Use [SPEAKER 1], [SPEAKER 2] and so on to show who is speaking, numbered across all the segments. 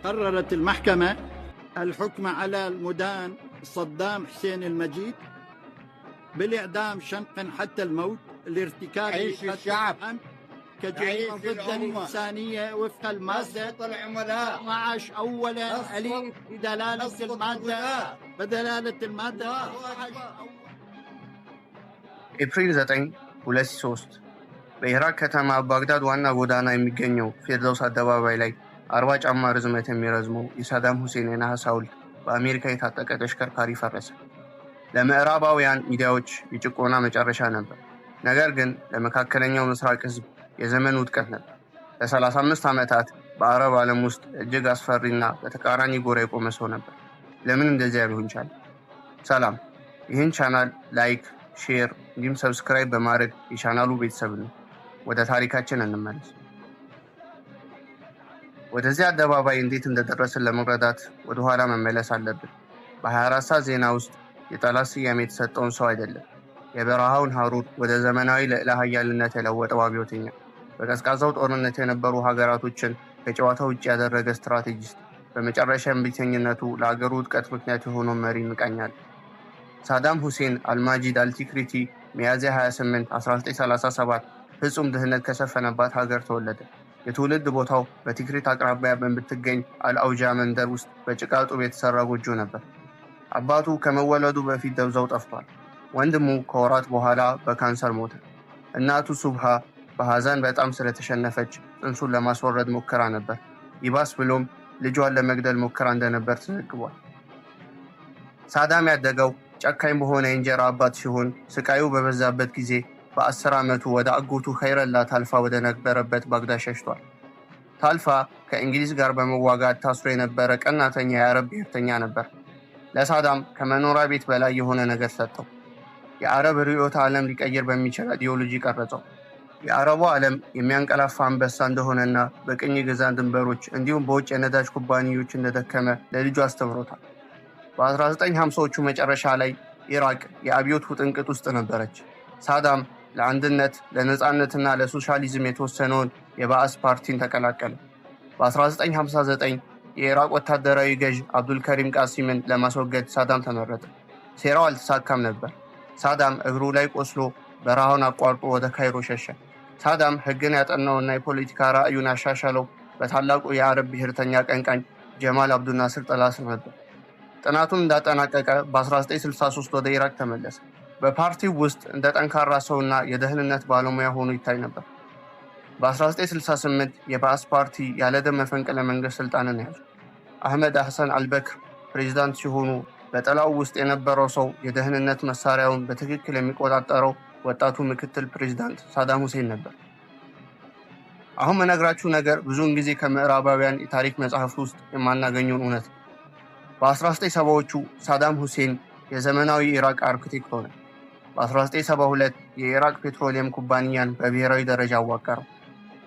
[SPEAKER 1] قررت المحكمة الحكم على المدان صدام حسين المجيد بالإعدام شنقا حتى الموت لارتكاب
[SPEAKER 2] الشعب
[SPEAKER 1] كجريمة ضد الإنسانية وفق المادة 12 أولا بدلالة المادة
[SPEAKER 3] ኤፕሪል 9 2003 በኢራቅ ከተማ ባግዳድ ዋና ጎዳና የሚገኘው ፌርዶስ አደባባይ ላይ 40 ጫማ ርዝመት የሚረዝመው የሳዳም ሁሴን የነሐስ ሐውልት በአሜሪካ የታጠቀ ተሽከርካሪ ፈረሰ። ለምዕራባውያን ሚዲያዎች የጭቆና መጨረሻ ነበር፣ ነገር ግን ለመካከለኛው ምስራቅ ሕዝብ የዘመን ውድቀት ነበር። ለ35 ዓመታት በአረብ ዓለም ውስጥ እጅግ አስፈሪና በተቃራኒ ጎራ የቆመ ሰው ነበር። ለምን እንደዚያ ሊሆን ቻለ? ሰላም፣ ይህን ቻናል ላይክ፣ ሼር እንዲሁም ሰብስክራይብ በማድረግ የቻናሉ ቤተሰብ ነው። ወደ ታሪካችን እንመለስ። ወደዚህ አደባባይ እንዴት እንደደረስን ለመረዳት ወደ ኋላ መመለስ አለብን። በ24 ሰዓት ዜና ውስጥ የጠላት ስያሜ የተሰጠውን ሰው አይደለም፣ የበረሃውን ሐሩር ወደ ዘመናዊ ልዕለ ኃያልነት የለወጠው አብዮተኛ፣ በቀዝቃዛው ጦርነት የነበሩ ሀገራቶችን ከጨዋታ ውጭ ያደረገ ስትራቴጂስት፣ በመጨረሻ እምቢተኝነቱ ለአገሩ ውድቀት ምክንያት የሆነው መሪ እንቃኛለን። ሳዳም ሁሴን አልማጂድ አልቲክሪቲ ሚያዝያ 28 1937 ፍጹም ድህነት ከሰፈነባት ሀገር ተወለደ። የትውልድ ቦታው በቲክሪት አቅራቢያ በምትገኝ አልአውጃ መንደር ውስጥ በጭቃ ጡብ የተሰራ ጎጆ ነበር። አባቱ ከመወለዱ በፊት ደብዛው ጠፍቷል። ወንድሙ ከወራት በኋላ በካንሰር ሞተ። እናቱ ሱብሃ በሐዘን በጣም ስለተሸነፈች ጽንሱን ለማስወረድ ሞክራ ነበር። ይባስ ብሎም ልጇን ለመግደል ሞክራ እንደነበር ተዘግቧል። ሳዳም ያደገው ጨካኝ በሆነ የእንጀራ አባት ሲሆን ስቃዩ በበዛበት ጊዜ በ10 ዓመቱ ወደ አጎቱ ኸይረላ ታልፋ ወደ ነበረበት ባግዳድ ሸሽቷል። ታልፋ ከእንግሊዝ ጋር በመዋጋት ታስሮ የነበረ ቀናተኛ የአረብ ብሔርተኛ ነበር። ለሳዳም ከመኖሪያ ቤት በላይ የሆነ ነገር ሰጠው። የአረብ ርዕዮተ ዓለም ሊቀይር በሚችል አይዲዮሎጂ ቀረጸው። የአረቡ ዓለም የሚያንቀላፋ አንበሳ እንደሆነና በቅኝ ግዛት ድንበሮች እንዲሁም በውጭ የነዳጅ ኩባንያዎች እንደደከመ ለልጁ አስተምሮታል። በ1950ዎቹ መጨረሻ ላይ ኢራቅ የአብዮት ውጥንቅጥ ውስጥ ነበረች። ሳዳም ለአንድነት ለነፃነትና ለሶሻሊዝም የተወሰነውን የባዕስ ፓርቲን ተቀላቀለ። በ1959 የኢራቅ ወታደራዊ ገዥ አብዱልከሪም ቃሲምን ለማስወገድ ሳዳም ተመረጠ። ሴራው አልተሳካም ነበር። ሳዳም እግሩ ላይ ቆስሎ በረሃውን አቋርጦ ወደ ካይሮ ሸሸ። ሳዳም ሕግን ያጠናውና የፖለቲካ ራዕዩን ያሻሻለው በታላቁ የአረብ ብሔርተኛ ቀንቃኝ ጀማል አብዱልናስር ጥላ ስር ነበር። ጥናቱን እንዳጠናቀቀ በ1963 ወደ ኢራቅ ተመለሰ። በፓርቲው ውስጥ እንደ ጠንካራ ሰውና የደህንነት ባለሙያ ሆኖ ይታይ ነበር። በ1968 የባዕስ ፓርቲ ያለ ደም መፈንቅለ መንግስት ስልጣንን ያዙ። አህመድ ሐሰን አልበክር ፕሬዚዳንት ሲሆኑ በጥላው ውስጥ የነበረው ሰው የደህንነት መሳሪያውን በትክክል የሚቆጣጠረው ወጣቱ ምክትል ፕሬዚዳንት ሳዳም ሁሴን ነበር። አሁን መነግራችሁ ነገር ብዙውን ጊዜ ከምዕራባውያን የታሪክ መጽሐፍት ውስጥ የማናገኘውን እውነት ነው። በ1970ዎቹ ሳዳም ሁሴን የዘመናዊ ኢራቅ አርክቴክት ሆነ። በ1972 የኢራቅ ፔትሮሊየም ኩባንያን በብሔራዊ ደረጃ አዋቀረው።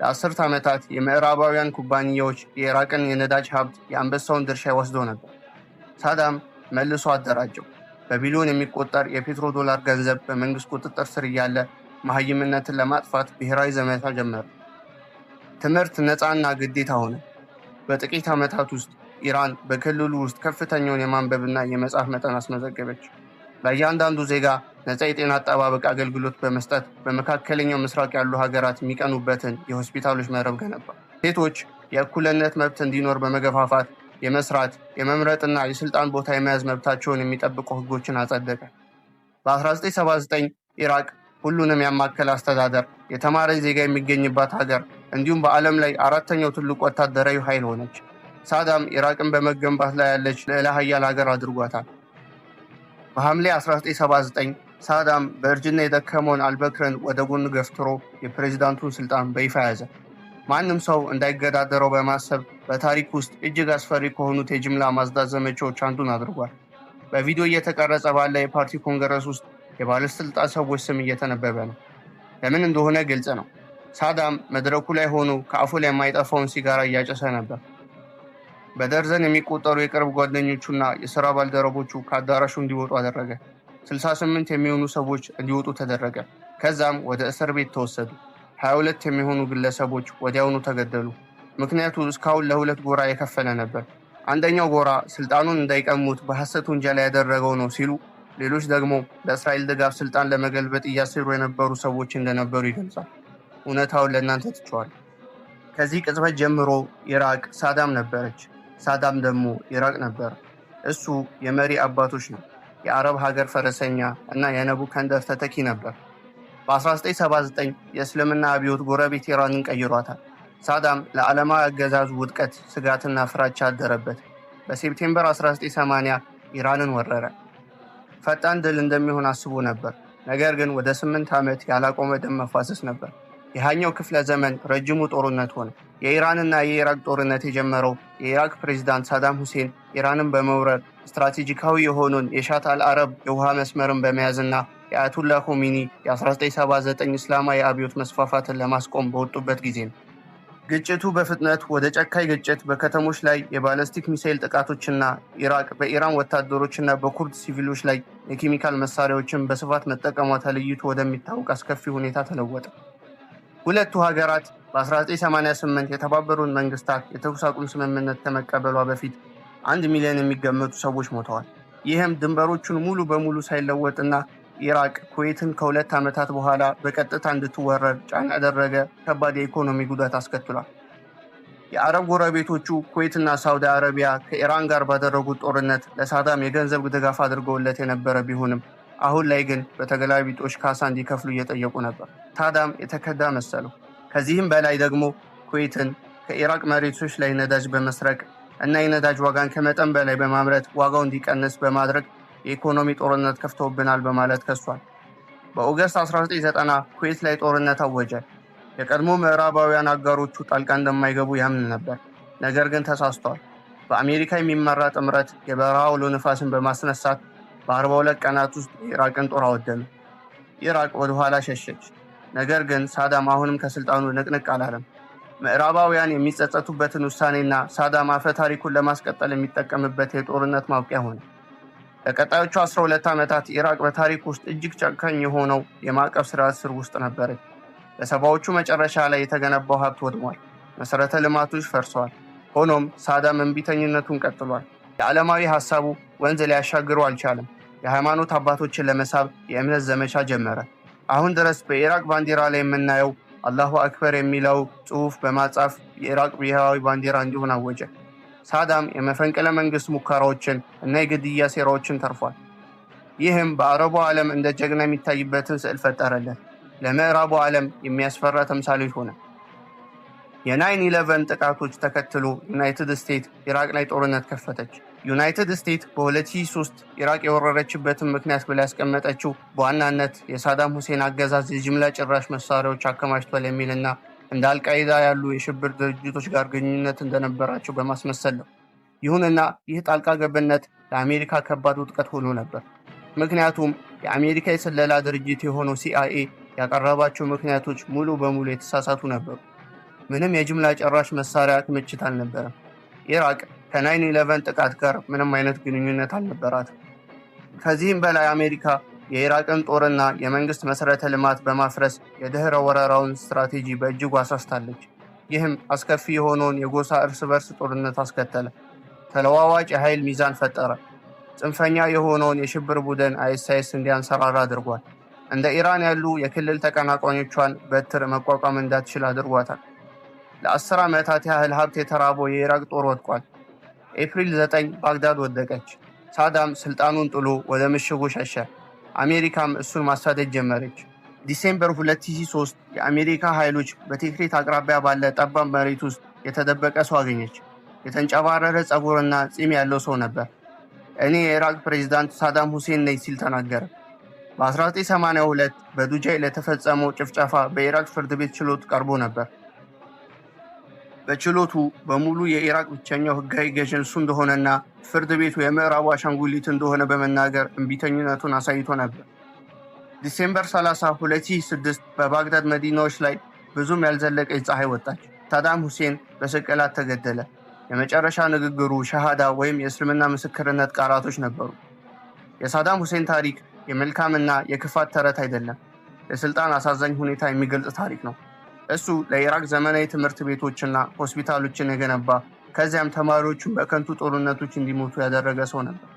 [SPEAKER 3] ለ10 ዓመታት የምዕራባውያን ኩባንያዎች የኢራቅን የነዳጅ ሀብት የአንበሳውን ድርሻ ወስዶ ነበር። ሳዳም መልሶ አደራጀው። በቢሊዮን የሚቆጠር የፔትሮ ዶላር ገንዘብ በመንግስት ቁጥጥር ስር እያለ መሐይምነትን ለማጥፋት ብሔራዊ ዘመቻ ጀመረ። ትምህርት ነፃና ግዴታ ሆነ። በጥቂት ዓመታት ውስጥ ኢራን በክልሉ ውስጥ ከፍተኛውን የማንበብና የመጻፍ መጠን አስመዘገበች። ለእያንዳንዱ ዜጋ ነፃ የጤና አጠባበቅ አገልግሎት በመስጠት በመካከለኛው ምስራቅ ያሉ ሀገራት የሚቀኑበትን የሆስፒታሎች መረብ ገነባ። ሴቶች የእኩልነት መብት እንዲኖር በመገፋፋት የመስራት የመምረጥና የስልጣን ቦታ የመያዝ መብታቸውን የሚጠብቁ ህጎችን አጸደቀ። በ1979 ኢራቅ ሁሉንም ያማከለ አስተዳደር፣ የተማረ ዜጋ የሚገኝባት ሀገር እንዲሁም በዓለም ላይ 4ኛው ትልቁ ወታደራዊ ኃይል ሆነች። ሳዳም ኢራቅን በመገንባት ላይ ያለች ልዕለ ኃያል ሀገር አድርጓታል። በሐምሌ 1979 ሳዳም በእርጅና የደከመውን አልበክርን ወደ ጎን ገፍትሮ የፕሬዚዳንቱን ስልጣን በይፋ ያዘ። ማንም ሰው እንዳይገዳደረው በማሰብ በታሪክ ውስጥ እጅግ አስፈሪ ከሆኑት የጅምላ ማጽዳት ዘመቻዎች አንዱን አድርጓል። በቪዲዮ እየተቀረጸ ባለ የፓርቲ ኮንግረስ ውስጥ የባለስልጣን ሰዎች ስም እየተነበበ ነው። ለምን እንደሆነ ግልጽ ነው። ሳዳም መድረኩ ላይ ሆኖ ከአፉ ላይ የማይጠፋውን ሲጋራ እያጨሰ ነበር። በደርዘን የሚቆጠሩ የቅርብ ጓደኞቹና የሥራ ባልደረቦቹ ከአዳራሹ እንዲወጡ አደረገ። 68 የሚሆኑ ሰዎች እንዲወጡ ተደረገ። ከዛም ወደ እስር ቤት ተወሰዱ። 22 የሚሆኑ ግለሰቦች ወዲያውኑ ተገደሉ። ምክንያቱ እስካሁን ለሁለት ጎራ የከፈለ ነበር። አንደኛው ጎራ ስልጣኑን እንዳይቀሙት በሐሰት ውንጀላ ያደረገው ነው ሲሉ፣ ሌሎች ደግሞ በእስራኤል ድጋፍ ስልጣን ለመገልበጥ እያሰሩ የነበሩ ሰዎች እንደነበሩ ይገልጻል። እውነታውን ለእናንተ ትቼዋለሁ። ከዚህ ቅጽበት ጀምሮ ኢራቅ ሳዳም ነበረች፣ ሳዳም ደግሞ ኢራቅ ነበር። እሱ የመሪ አባቶች ነው። የአረብ ሀገር ፈረሰኛ እና የነቡከንደር ተተኪ ነበር። በ1979 የእስልምና አብዮት ጎረቤት ኢራንን ቀይሯታል። ሳዳም ለዓለማዊ አገዛዙ ውድቀት ስጋትና ፍራቻ አደረበት። በሴፕቴምበር 1980 ኢራንን ወረረ። ፈጣን ድል እንደሚሆን አስቦ ነበር። ነገር ግን ወደ 8 ዓመት ያላቆመ ደም መፋሰስ ነበር። የሃያኛው ክፍለ ዘመን ረጅሙ ጦርነት ሆነ። የኢራንና የኢራቅ ጦርነት የጀመረው የኢራቅ ፕሬዝዳንት ሳዳም ሁሴን ኢራንን በመውረር ስትራቴጂካዊ የሆነውን የሻት አልአረብ የውሃ መስመርን በመያዝና የአያቱላህ ኮሚኒ የ1979 እስላማዊ አብዮት መስፋፋትን ለማስቆም በወጡበት ጊዜ ነው። ግጭቱ በፍጥነት ወደ ጨካኝ ግጭት፣ በከተሞች ላይ የባለስቲክ ሚሳኤል ጥቃቶችና ኢራቅ በኢራን ወታደሮችና በኩርድ ሲቪሎች ላይ የኬሚካል መሳሪያዎችን በስፋት መጠቀሟ ተለይቶ ወደሚታወቅ አስከፊ ሁኔታ ተለወጠ። ሁለቱ ሀገራት በ1988 የተባበሩት መንግስታት የተኩስ አቁም ስምምነት ከመቀበሏ በፊት 1 ሚሊዮን የሚገመቱ ሰዎች ሞተዋል። ይህም ድንበሮቹን ሙሉ በሙሉ ሳይለወጥና ኢራቅ ኩዌትን ከ2 ዓመታት በኋላ በቀጥታ እንድትወረር ጫና ያደረገ ከባድ የኢኮኖሚ ጉዳት አስከትሏል። የአረብ ጎረቤቶቹ ኩዌትና ሳውዲ አረቢያ ከኢራን ጋር ባደረጉት ጦርነት ለሳዳም የገንዘብ ድጋፍ አድርገውለት የነበረ ቢሆንም አሁን ላይ ግን በተገላቢጦሽ ካሳ እንዲከፍሉ እየጠየቁ ነበር። ሳዳም የተከዳ መሰለው። ከዚህም በላይ ደግሞ ኩዌትን ከኢራቅ መሬቶች ላይ ነዳጅ በመስረቅ እና የነዳጅ ዋጋን ከመጠን በላይ በማምረት ዋጋው እንዲቀንስ በማድረግ የኢኮኖሚ ጦርነት ከፍተውብናል በማለት ከሷል። በኦገስት 1990 ኩዌት ላይ ጦርነት አወጀ። የቀድሞ ምዕራባውያን አጋሮቹ ጣልቃ እንደማይገቡ ያምን ነበር። ነገር ግን ተሳስተዋል። በአሜሪካ የሚመራ ጥምረት የበረሃ አውሎ ነፋስን በማስነሳት በ42 ቀናት ውስጥ የኢራቅን ጦር አወደመ። ኢራቅ ወደ ኋላ ሸሸች። ነገር ግን ሳዳም አሁንም ከስልጣኑ ንቅንቅ አላለም። ምዕራባውያን የሚጸጸቱበትን ውሳኔና ሳዳም አፈ ታሪኩን ለማስቀጠል የሚጠቀምበት የጦርነት ማብቂያ ሆነ። ለቀጣዮቹ 12 ዓመታት ኢራቅ በታሪክ ውስጥ እጅግ ጨካኝ የሆነው የማዕቀብ ስርዓት ስር ውስጥ ነበረች። በሰባዎቹ መጨረሻ ላይ የተገነባው ሀብት ወድሟል። መሰረተ ልማቶች ፈርሰዋል። ሆኖም ሳዳም እምቢተኝነቱን ቀጥሏል። የዓለማዊ ሐሳቡ ወንዝ ሊያሻግሩ አልቻለም። የሃይማኖት አባቶችን ለመሳብ የእምነት ዘመቻ ጀመረ። አሁን ድረስ በኢራቅ ባንዲራ ላይ የምናየው አላሁ አክበር የሚለው ጽሑፍ በማጻፍ የኢራቅ ብሔራዊ ባንዲራ እንዲሆን አወጀ። ሳዳም የመፈንቅለ መንግስት ሙከራዎችን እና የግድያ ሴራዎችን ተርፏል። ይህም በአረቡ ዓለም እንደ ጀግና የሚታይበትን ስዕል ፈጠረለት። ለምዕራቡ ዓለም የሚያስፈራ ተምሳሌት ሆነ። የ9/11 ጥቃቶች ተከትሎ ዩናይትድ ስቴትስ ኢራቅ ላይ ጦርነት ከፈተች። ዩናይትድ ስቴትስ በ2003 ኢራቅ የወረረችበትን ምክንያት ብላ ያስቀመጠችው በዋናነት የሳዳም ሁሴን አገዛዝ የጅምላ ጭራሽ መሳሪያዎች አከማችቷል የሚልና እንደ አልቃይዳ ያሉ የሽብር ድርጅቶች ጋር ግንኙነት እንደነበራቸው በማስመሰል ነው። ይሁንና ይህ ጣልቃ ገብነት ለአሜሪካ ከባድ ውጥቀት ሆኖ ነበር። ምክንያቱም የአሜሪካ የስለላ ድርጅት የሆነው ሲአይኤ ያቀረባቸው ምክንያቶች ሙሉ በሙሉ የተሳሳቱ ነበሩ። ምንም የጅምላ ጨራሽ መሳሪያ ክምችት አልነበረም። ኢራቅ ከ9/11 ጥቃት ጋር ምንም አይነት ግንኙነት አልነበራትም። ከዚህም በላይ አሜሪካ የኢራቅን ጦርና የመንግስት መሰረተ ልማት በማፍረስ የድህረ ወረራውን ስትራቴጂ በእጅጉ አሳስታለች። ይህም አስከፊ የሆነውን የጎሳ እርስ በርስ ጦርነት አስከተለ። ተለዋዋጭ የኃይል ሚዛን ፈጠረ። ጽንፈኛ የሆነውን የሽብር ቡድን አይኤስአይኤስ እንዲያንሰራራ አድርጓል። እንደ ኢራን ያሉ የክልል ተቀናቃኞቿን በትር መቋቋም እንዳትችል አድርጓታል። ለ10 ዓመታት ያህል ሀብት የተራበው የኢራቅ ጦር ወድቋል። ኤፕሪል 9 ባግዳድ ወደቀች። ሳዳም ስልጣኑን ጥሎ ወደ ምሽጉ ሸሸ። አሜሪካም እሱን ማሳደድ ጀመረች። ዲሴምበር 2003 የአሜሪካ ኃይሎች በቲክሪት አቅራቢያ ባለ ጠባብ መሬት ውስጥ የተደበቀ ሰው አገኘች። የተንጨባረረ ጸጉርና ፂም ያለው ሰው ነበር። እኔ የኢራቅ ፕሬዝዳንት ሳዳም ሁሴን ነኝ ሲል ተናገረ። በ1982 በዱጃይ ለተፈጸመው ጭፍጨፋ በኢራቅ ፍርድ ቤት ችሎት ቀርቦ ነበር። በችሎቱ በሙሉ የኢራቅ ብቸኛው ህጋዊ ገዥ እሱ እንደሆነና ፍርድ ቤቱ የምዕራቡ አሻንጉሊት እንደሆነ በመናገር እምቢተኝነቱን አሳይቶ ነበር። ዲሴምበር 30 2006 በባግዳድ መዲናዎች ላይ ብዙም ያልዘለቀች ፀሐይ ወጣች። ሳዳም ሁሴን በስቅላት ተገደለ። የመጨረሻ ንግግሩ ሸሃዳ ወይም የእስልምና ምስክርነት ቃላቶች ነበሩ። የሳዳም ሁሴን ታሪክ የመልካምና የክፋት ተረት አይደለም። የስልጣን አሳዛኝ ሁኔታ የሚገልጽ ታሪክ ነው። እሱ ለኢራቅ ዘመናዊ ትምህርት ቤቶችና ሆስፒታሎችን የገነባ ከዚያም ተማሪዎቹን በከንቱ ጦርነቶች እንዲሞቱ ያደረገ ሰው ነበር።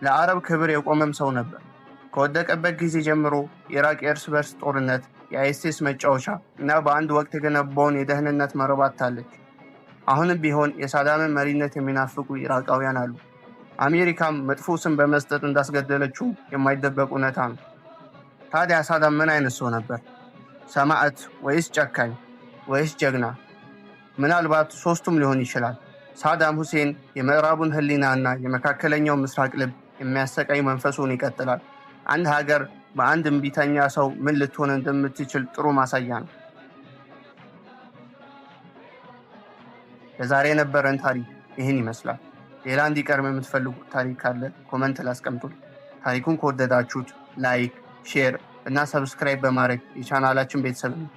[SPEAKER 3] ለአረብ ክብር የቆመም ሰው ነበር። ከወደቀበት ጊዜ ጀምሮ ኢራቅ የእርስ በርስ ጦርነት፣ የአይሲስ መጫወቻ እና በአንድ ወቅት የገነባውን የደህንነት መረብ አጥታለች። አሁንም ቢሆን የሳዳምን መሪነት የሚናፍቁ ኢራቃውያን አሉ። አሜሪካም መጥፎ ስም በመስጠት እንዳስገደለችው የማይደበቅ እውነታ ነው። ታዲያ ሳዳም ምን አይነት ሰው ነበር? ሰማዕት ወይስ ጨካኝ ወይስ ጀግና? ምናልባት ሶስቱም ሊሆን ይችላል። ሳዳም ሁሴን የምዕራቡን ህሊና እና የመካከለኛው ምስራቅ ልብ የሚያሰቃይ መንፈሱን ይቀጥላል። አንድ ሀገር በአንድ እምቢተኛ ሰው ምን ልትሆን እንደምትችል ጥሩ ማሳያ ነው። ለዛሬ የነበረን ታሪክ ይህን ይመስላል። ሌላ እንዲቀርብ የምትፈልጉት ታሪክ ካለ ኮመንት ላይ አስቀምጡልኝ። ታሪኩን ከወደዳችሁት ላይክ፣ ሼር እና ሰብስክራይብ በማድረግ የቻናላችን ቤተሰብ ነው።